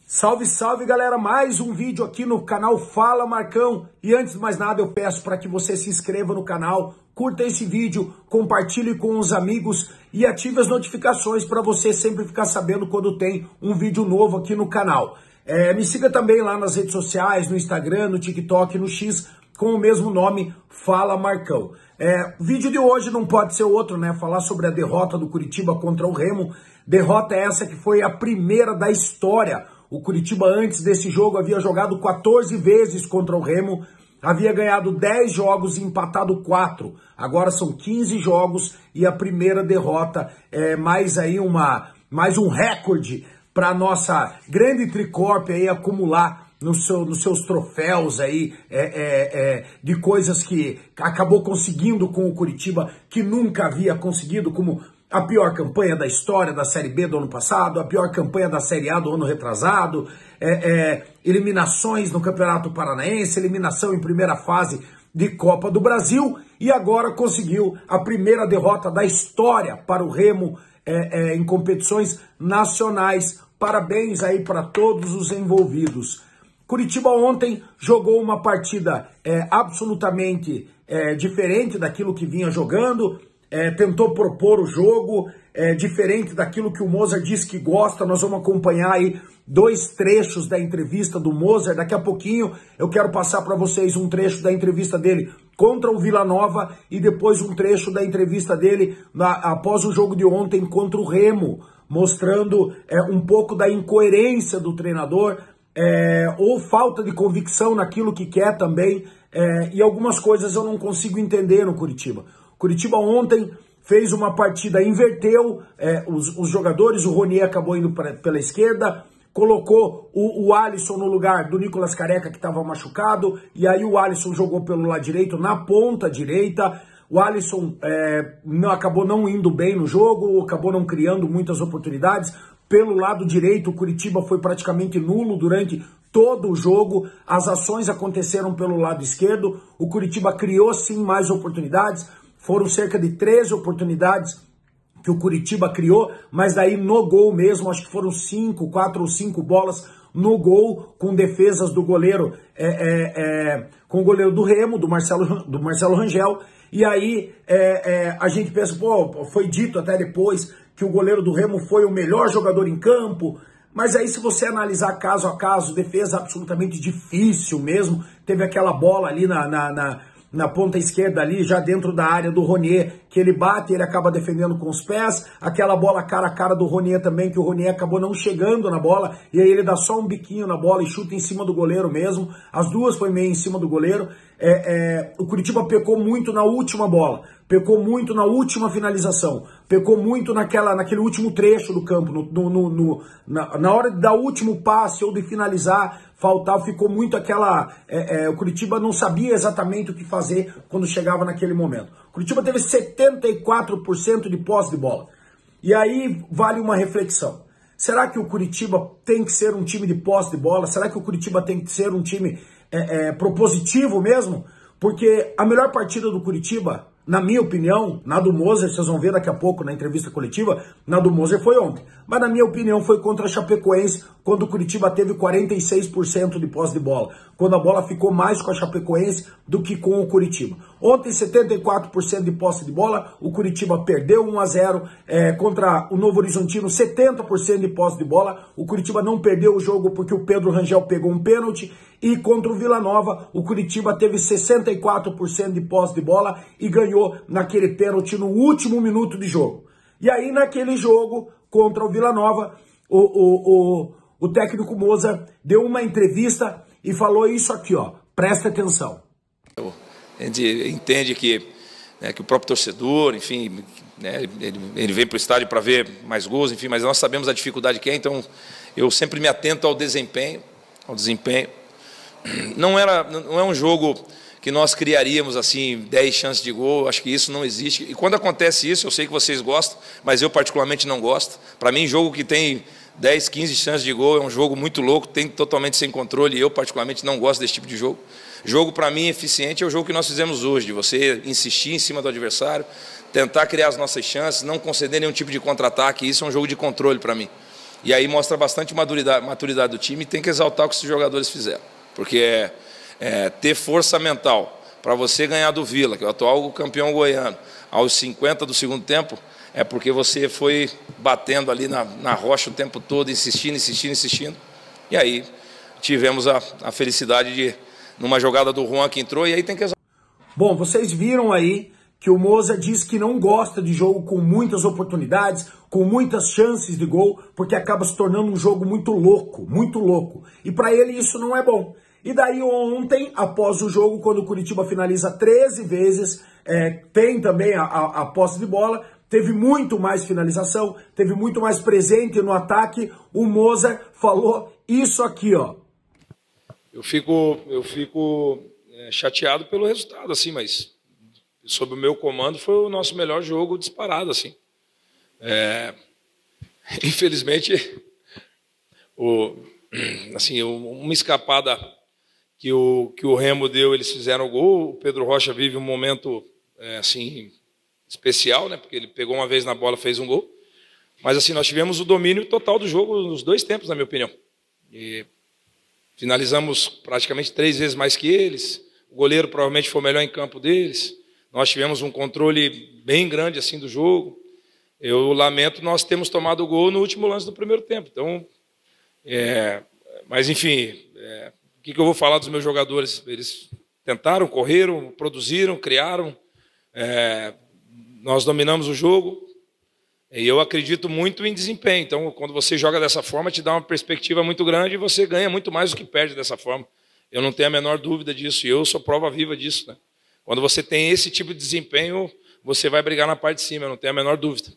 Salve, salve, galera, mais um vídeo aqui no canal Fala Marcão. E antes de mais nada, eu peço para que você se inscreva no canal, curta esse vídeo, compartilhe com os amigos e ative as notificações para você sempre ficar sabendo quando tem um vídeo novo aqui no canal. Me siga também lá nas redes sociais, no Instagram, no TikTok, no X, com o mesmo nome, Fala Marcão. O vídeo de hoje não pode ser outro, né? Falar sobre a derrota do Curitiba contra o Remo. Derrota essa que foi a primeira da história. O Curitiba, antes desse jogo, havia jogado 14 vezes contra o Remo, havia ganhado 10 jogos e empatado 4. Agora são 15 jogos e a primeira derrota é mais um recorde para a nossa grande Tricorp aí acumular nos seus troféus aí, de coisas que acabou conseguindo com o Curitiba, que nunca havia conseguido, como a pior campanha da história da Série B do ano passado, a pior campanha da Série A do ano retrasado, eliminações no Campeonato Paranaense, eliminação em primeira fase de Copa do Brasil, e agora conseguiu a primeira derrota da história para o Remo em competições nacionais. Parabéns aí para todos os envolvidos. Curitiba ontem jogou uma partida absolutamente diferente daquilo que vinha jogando, tentou propor o jogo, diferente daquilo que o Mozart diz que gosta. Nós vamos acompanhar aí 2 trechos da entrevista do Mozart. Daqui a pouquinho eu quero passar para vocês um trecho da entrevista dele contra o Vila Nova e depois um trecho da entrevista dele após o jogo de ontem contra o Remo, mostrando um pouco da incoerência do treinador, ou falta de convicção naquilo que quer também, e algumas coisas eu não consigo entender no Curitiba. Curitiba ontem fez uma partida, inverteu os jogadores, o Ronier acabou indo pela esquerda, colocou o Alisson no lugar do Nicolas Careca, que estava machucado, e aí o Alisson jogou pelo lado direito, na ponta direita. O Alisson acabou não indo bem no jogo, acabou não criando muitas oportunidades. Pelo lado direito, o Curitiba foi praticamente nulo durante todo o jogo. As ações aconteceram pelo lado esquerdo. O Curitiba criou sim mais oportunidades. Foram cerca de 13 oportunidades que o Curitiba criou, mas daí no gol mesmo, acho que foram 4 ou 5 bolas no gol, com defesas do goleiro, com o goleiro do Remo, do Marcelo Rangel. E aí a gente pensa, pô, foi dito até depois que o goleiro do Remo foi o melhor jogador em campo, mas aí se você analisar caso a caso, defesa absolutamente difícil mesmo. Teve aquela bola ali na ponta esquerda ali, já dentro da área do Ronier, que ele bate, ele acaba defendendo com os pés. Aquela bola cara a cara do Ronier também, que o Ronier acabou não chegando na bola, e aí ele dá só um biquinho na bola e chuta em cima do goleiro mesmo. As duas foi meio em cima do goleiro. O Curitiba pecou muito na última bola, pecou muito na última finalização, pecou muito naquele último trecho do campo, na hora de dar o último passe ou de finalizar, ficou muito o Curitiba não sabia exatamente o que fazer quando chegava naquele momento. O Curitiba teve 74% de posse de bola. E aí vale uma reflexão. Será que o Curitiba tem que ser um time de posse de bola? Será que o Curitiba tem que ser um time propositivo mesmo? Porque a melhor partida do Curitiba, na minha opinião, na do Mozart, vocês vão ver daqui a pouco na entrevista coletiva, na do Mozart foi ontem. Mas na minha opinião foi contra a Chapecoense, quando o Curitiba teve 46% de posse de bola. Quando a bola ficou mais com a Chapecoense do que com o Curitiba. Ontem 74% de posse de bola, o Curitiba perdeu 1-0 contra o Novo Horizontino, 70% de posse de bola. O Curitiba não perdeu o jogo porque o Pedro Rangel pegou um pênalti. E contra o Vila Nova, o Curitiba teve 64% de posse de bola e ganhou naquele pênalti no último minuto de jogo. E aí, naquele jogo, contra o Vila Nova, o técnico Mozart deu uma entrevista e falou isso aqui, ó. Presta atenção. A gente entende que o próprio torcedor, enfim, ele vem para o estádio para ver mais gols, enfim, mas nós sabemos a dificuldade que é, então eu sempre me atento ao desempenho. Não é um jogo que nós criaríamos assim 10 chances de gol, acho que isso não existe. E quando acontece isso, eu sei que vocês gostam, mas eu particularmente não gosto. Para mim, jogo que tem 10, 15 chances de gol é um jogo muito louco, tem totalmente sem controle, e eu particularmente não gosto desse tipo de jogo. Jogo, para mim, eficiente é o jogo que nós fizemos hoje, de você insistir em cima do adversário, tentar criar as nossas chances, não conceder nenhum tipo de contra-ataque. Isso é um jogo de controle para mim. E aí mostra bastante maturidade do time e tem que exaltar o que esses jogadores fizeram. Porque ter força mental para você ganhar do Vila, que é o atual campeão goiano, aos 50 do segundo tempo, é porque você foi batendo ali na rocha o tempo todo, insistindo, insistindo, insistindo. E aí tivemos a felicidade de, numa jogada do Juan que entrou, e aí tem que exaltar. Bom, vocês viram aí que o Moza diz que não gosta de jogo com muitas oportunidades, com muitas chances de gol, porque acaba se tornando um jogo muito louco, muito louco. E para ele isso não é bom. E daí ontem, após o jogo, quando o Curitiba finaliza 13 vezes, tem também a posse de bola, teve muito mais finalização, teve muito mais presente no ataque, o Moza falou isso aqui, ó. Eu fico chateado pelo resultado, assim, mas sob o meu comando foi o nosso melhor jogo disparado, assim. Infelizmente, uma escapada que o Remo deu, eles fizeram o gol. O Pedro Rocha vive um momento assim especial, né? Porque ele pegou uma vez na bola, fez um gol. Mas assim, nós tivemos o domínio total do jogo nos dois tempos, na minha opinião. E finalizamos praticamente 3 vezes mais que eles. O goleiro provavelmente foi o melhor em campo deles. Nós tivemos um controle bem grande assim do jogo. Eu lamento nós termos tomado o gol no último lance do primeiro tempo. Então, mas enfim, o que eu vou falar dos meus jogadores? Eles tentaram, correram, produziram, criaram. Nós dominamos o jogo. E eu acredito muito em desempenho. Então, quando você joga dessa forma, te dá uma perspectiva muito grande e você ganha muito mais do que perde dessa forma. Eu não tenho a menor dúvida disso. E eu sou prova viva disso, né? Quando você tem esse tipo de desempenho, você vai brigar na parte de cima, eu não tenho a menor dúvida.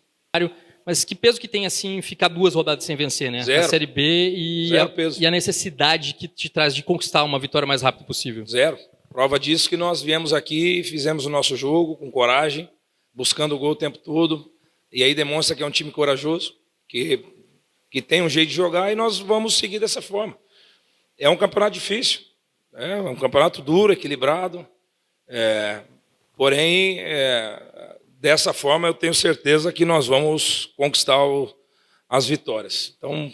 Mas que peso que tem, assim, ficar 2 rodadas sem vencer, né? Zero. A Série B e a necessidade que te traz de conquistar uma vitória o mais rápido possível. Zero. Prova disso que nós viemos aqui e fizemos o nosso jogo com coragem, buscando o gol o tempo todo. E aí demonstra que é um time corajoso, que tem um jeito de jogar, e nós vamos seguir dessa forma. É um campeonato difícil, é um campeonato duro, equilibrado, porém, dessa forma eu tenho certeza que nós vamos conquistar as vitórias. Então,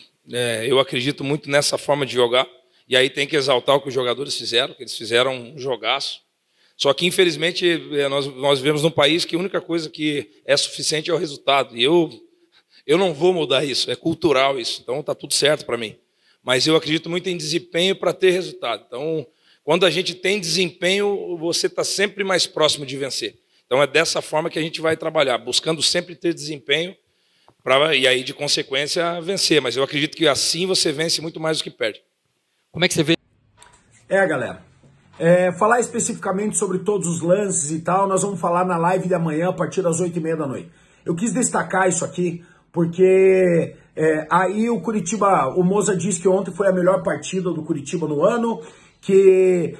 eu acredito muito nessa forma de jogar, e aí tem que exaltar o que os jogadores fizeram, que eles fizeram um jogaço. Só que, infelizmente, nós vivemos num país que a única coisa que é suficiente é o resultado. E eu não vou mudar isso, é cultural isso. Então, está tudo certo para mim. Mas eu acredito muito em desempenho para ter resultado. Então, quando a gente tem desempenho, você está sempre mais próximo de vencer. Então, é dessa forma que a gente vai trabalhar, buscando sempre ter desempenho e aí, de consequência, vencer. Mas eu acredito que assim você vence muito mais do que perde. Como é que você vê? Galera. Falar especificamente sobre todos os lances e tal, nós vamos falar na live de amanhã a partir das 8h30 da noite. Eu quis destacar isso aqui porque aí o Curitiba, o Moza disse que ontem foi a melhor partida do Curitiba no ano, que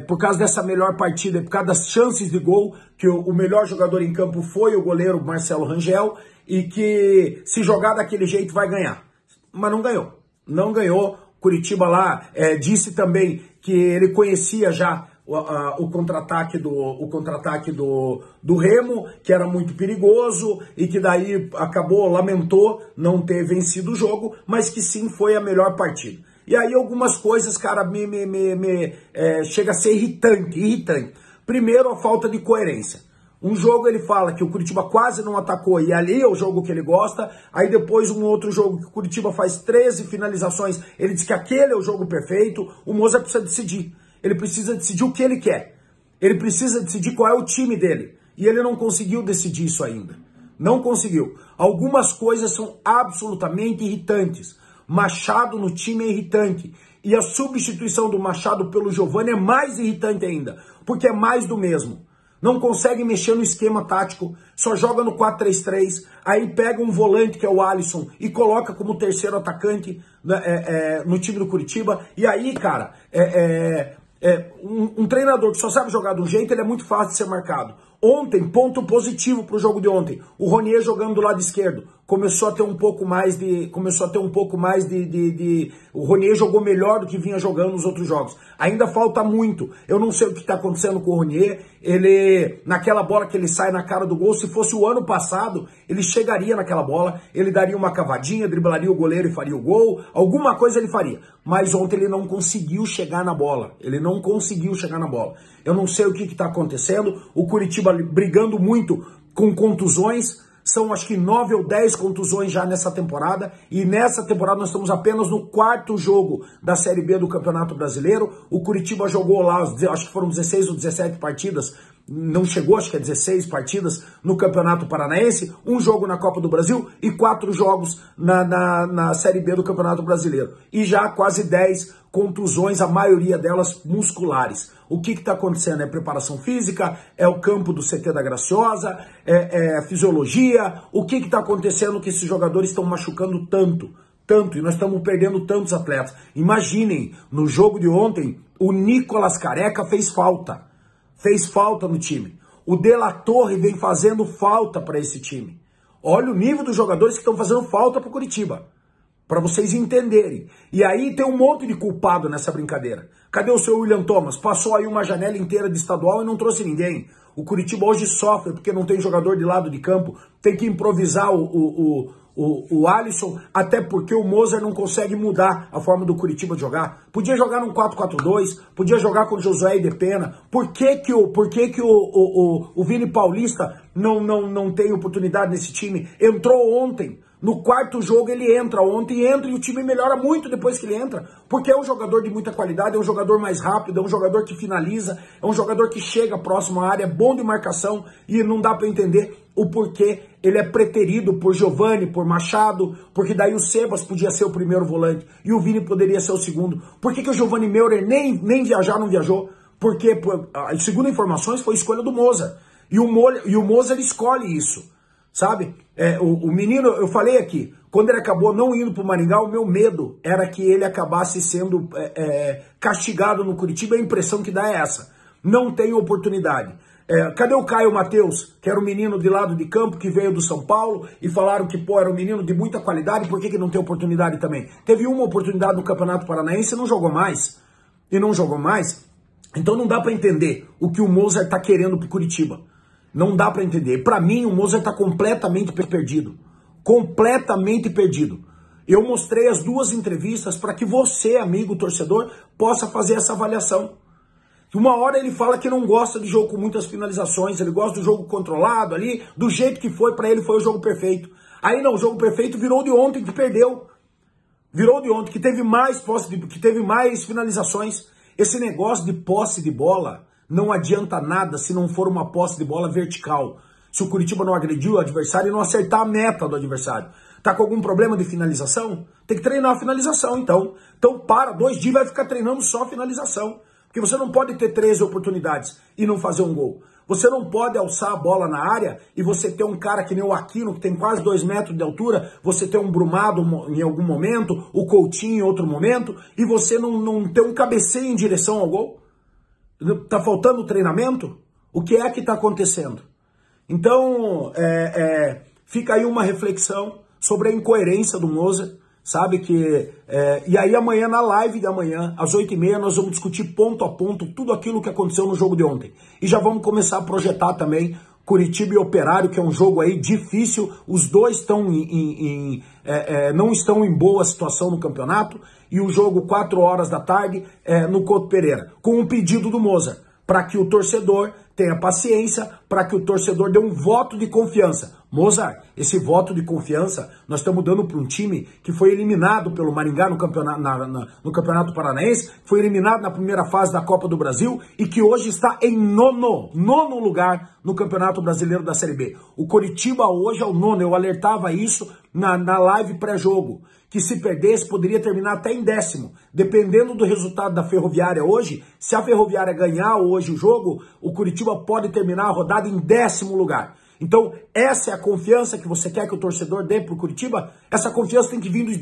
por causa dessa melhor partida, por causa das chances de gol, que o melhor jogador em campo foi o goleiro Marcelo Rangel, e que se jogar daquele jeito vai ganhar. Mas não ganhou. Não ganhou. Curitiba lá disse também que ele conhecia já o contra-ataque do Remo, que era muito perigoso e que daí lamentou não ter vencido o jogo, mas que sim foi a melhor partida. E aí algumas coisas, cara, chega a ser irritante. Primeiro, a falta de coerência. Um jogo ele fala que o Curitiba quase não atacou e ali é o jogo que ele gosta. Aí depois um outro jogo que o Curitiba faz 13 finalizações, ele diz que aquele é o jogo perfeito. O Moza precisa decidir. Ele precisa decidir o que ele quer. Ele precisa decidir qual é o time dele. E ele não conseguiu decidir isso ainda. Não conseguiu. Algumas coisas são absolutamente irritantes. Machado no time é irritante. E a substituição do Machado pelo Giovani é mais irritante ainda. Porque é mais do mesmo. Não consegue mexer no esquema tático, só joga no 4-3-3, aí pega um volante que é o Alisson e coloca como terceiro atacante no time do Curitiba. E aí, cara, um treinador que só sabe jogar de um jeito, ele é muito fácil de ser marcado. Ontem, ponto positivo para o jogo de ontem. O Ronier jogando do lado esquerdo. Começou a ter um pouco mais de... O Ronier jogou melhor do que vinha jogando nos outros jogos. Ainda falta muito. Eu não sei o que está acontecendo com o Ronier. Ele, naquela bola que ele sai na cara do gol, se fosse o ano passado, ele chegaria naquela bola, ele daria uma cavadinha, driblaria o goleiro e faria o gol. Alguma coisa ele faria. Mas ontem ele não conseguiu chegar na bola. Ele não conseguiu chegar na bola. Eu não sei o que está acontecendo. O Curitiba brigando muito com contusões. São acho que 9 ou 10 contusões já nessa temporada. E nessa temporada nós estamos apenas no 4º jogo da Série B do Campeonato Brasileiro. O Curitiba jogou lá, acho que foram 16 ou 17 partidas. Não chegou, acho que é 16 partidas no Campeonato Paranaense. Um jogo na Copa do Brasil e 4 jogos na Série B do Campeonato Brasileiro. E já quase 10 contusões, a maioria delas musculares. O que está acontecendo? É preparação física? É o campo do CT da Graciosa? É fisiologia? O que está acontecendo que esses jogadores estão machucando tanto? E nós estamos perdendo tantos atletas. Imaginem, no jogo de ontem, o Nicolas Careca fez falta. Fez falta no time. O De La Torre vem fazendo falta para esse time. Olha o nível dos jogadores que estão fazendo falta para o Curitiba. Para vocês entenderem. E aí tem um monte de culpado nessa brincadeira. Cadê o seu William Thomas? Passou aí uma janela inteira de estadual e não trouxe ninguém. O Curitiba hoje sofre porque não tem jogador de lado de campo. Tem que improvisar o Alisson, até porque o Moser não consegue mudar a forma do Curitiba de jogar. Podia jogar num 4-4-2, podia jogar com o Josué e Depena. Por que o Vini Paulista não tem oportunidade nesse time? Entrou ontem. No 4º jogo ele entra e o time melhora muito depois que ele entra, porque é um jogador de muita qualidade, é um jogador mais rápido, é um jogador que finaliza, é um jogador que chega próximo à área, é bom de marcação e não dá para entender o porquê ele é preterido por Giovani, por Machado, porque daí o Sebas podia ser o primeiro volante e o Vini poderia ser o segundo. Por que o Giovani Meurer nem não viajou? Porque, segundo informações, foi escolha do Moza. E o Moza escolhe isso. Sabe? O menino, eu falei aqui, quando ele acabou não indo para o Maringá, o meu medo era que ele acabasse sendo castigado no Curitiba. A impressão que dá é essa. Não tem oportunidade. Cadê o Caio Matheus, que era um menino de lado de campo, que veio do São Paulo, e falaram que era um menino de muita qualidade, por que não tem oportunidade também? Teve uma oportunidade no Campeonato Paranaense e não jogou mais. Então não dá para entender o que o Moser está querendo para o Curitiba. Não dá para entender. Para mim, o Moser está completamente perdido. Completamente perdido. Eu mostrei as 2 entrevistas para que você, amigo torcedor, possa fazer essa avaliação. Uma hora ele fala que não gosta de jogo com muitas finalizações, ele gosta do jogo controlado ali, do jeito que foi, para ele foi o jogo perfeito. Aí não, o jogo perfeito virou de ontem que perdeu. Virou de ontem, que teve mais que teve mais finalizações. Esse negócio de posse de bola não adianta nada se não for uma posse de bola vertical. Se o Curitiba não agredir o adversário e não acertar a meta do adversário. Tá com algum problema de finalização? Tem que treinar a finalização, então. Então para, 2 dias vai ficar treinando só a finalização. Porque você não pode ter 13 oportunidades e não fazer um gol. Você não pode alçar a bola na área e você ter um cara que nem o Aquino, que tem quase 2 metros de altura, você ter um Brumado em algum momento, o Coutinho em outro momento, e você não ter um cabeceio em direção ao gol. Tá faltando treinamento? O que é que está acontecendo? Então, fica aí uma reflexão sobre a incoerência do Moser, sabe? E aí amanhã, na live de amanhã, às 8h30, nós vamos discutir ponto a ponto tudo aquilo que aconteceu no jogo de ontem. E já vamos começar a projetar também Curitiba e Operário, que é um jogo aí difícil. Os dois estão não estão em boa situação no campeonato. E o jogo 4 horas da tarde no Couto Pereira, com um pedido do Moser, para que o torcedor tenha paciência, para que o torcedor dê um voto de confiança. Mozart, esse voto de confiança nós estamos dando para um time que foi eliminado pelo Maringá no Campeonato Paranaense, foi eliminado na primeira fase da Copa do Brasil e que hoje está em nono lugar no Campeonato Brasileiro da Série B. O Curitiba hoje é o 9º, eu alertava isso na live pré-jogo, que se perdesse poderia terminar até em 10º, dependendo do resultado da Ferroviária hoje. Se a Ferroviária ganhar hoje o jogo, o Curitiba pode terminar a rodada em 10º lugar. Então, essa é a confiança que você quer que o torcedor dê para o Curitiba? Essa confiança tem que vir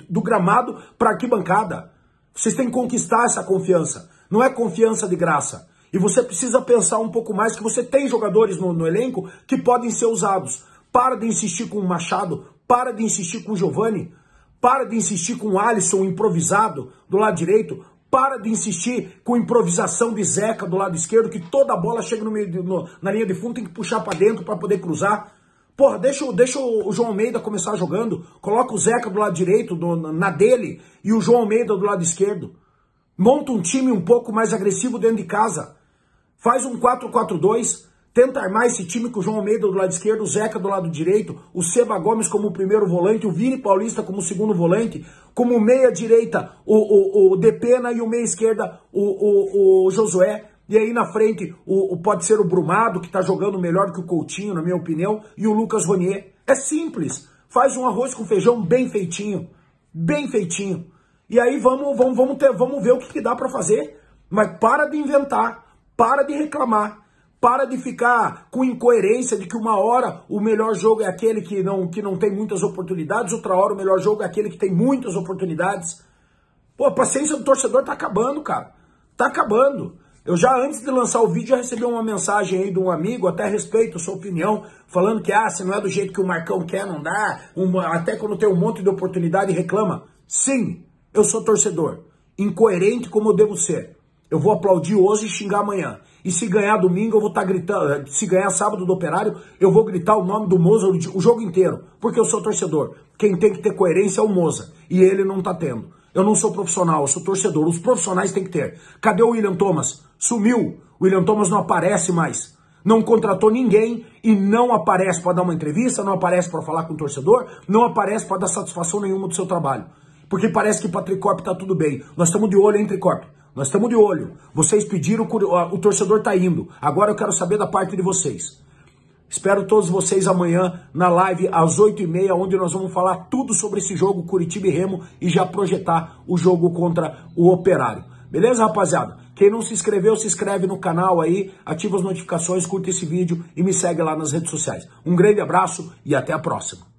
do gramado para a arquibancada. Vocês têm que conquistar essa confiança. Não é confiança de graça. E você precisa pensar um pouco mais que você tem jogadores no elenco que podem ser usados. Para de insistir com o Machado, para de insistir com o Giovani, para de insistir com o Alisson improvisado do lado direito, para de insistir com improvisação de Zeca do lado esquerdo, que toda a bola chega na linha de fundo, tem que puxar para dentro para poder cruzar. Porra, deixa o João Almeida começar jogando, coloca o Zeca do lado direito, na dele, e o João Almeida do lado esquerdo. Monta um time um pouco mais agressivo dentro de casa. Faz um 4-4-2, tenta armar esse time com o João Almeida do lado esquerdo, o Zeca do lado direito, o Seba Gomes como o primeiro volante, o Vini Paulista como o segundo volante, como meia direita o Depena e o meia esquerda o Josué. E aí na frente pode ser o Brumado, que tá jogando melhor que o Coutinho, na minha opinião, e o Lucas Ronier. É simples, faz um arroz com feijão bem feitinho, bem feitinho. E aí vamos ver o que dá para fazer. Mas para de inventar, para de reclamar. Para de ficar com incoerência de que uma hora o melhor jogo é aquele que não tem muitas oportunidades, outra hora o melhor jogo é aquele que tem muitas oportunidades. Pô, a paciência do torcedor tá acabando, cara. Tá acabando. Eu já, antes de lançar o vídeo, já recebi uma mensagem aí de um amigo, até respeito a sua opinião, falando que, se não é do jeito que o Marcão quer, não dá, até quando tem um monte de oportunidade reclama. Sim, eu sou torcedor. Incoerente como eu devo ser. Eu vou aplaudir hoje e xingar amanhã. E se ganhar domingo, eu vou estar gritando. Se ganhar sábado do Operário, eu vou gritar o nome do Moza o jogo inteiro. Porque eu sou torcedor. Quem tem que ter coerência é o Moza. E ele não tá tendo. Eu não sou profissional, eu sou torcedor. Os profissionais têm que ter. Cadê o William Thomas? Sumiu. O William Thomas não aparece mais. Não contratou ninguém e não aparece para dar uma entrevista, não aparece para falar com o torcedor, não aparece para dar satisfação nenhuma do seu trabalho. Porque parece que para Tricorp tá tudo bem. Nós estamos de olho, hein, Tricorp? Nós estamos de olho. Vocês pediram, o torcedor tá indo. Agora eu quero saber da parte de vocês. Espero todos vocês amanhã na live às 8h30, onde nós vamos falar tudo sobre esse jogo Curitiba e Remo e já projetar o jogo contra o Operário. Beleza, rapaziada? Quem não se inscreveu, se inscreve no canal aí, ativa as notificações, curta esse vídeo e me segue lá nas redes sociais. Um grande abraço e até a próxima.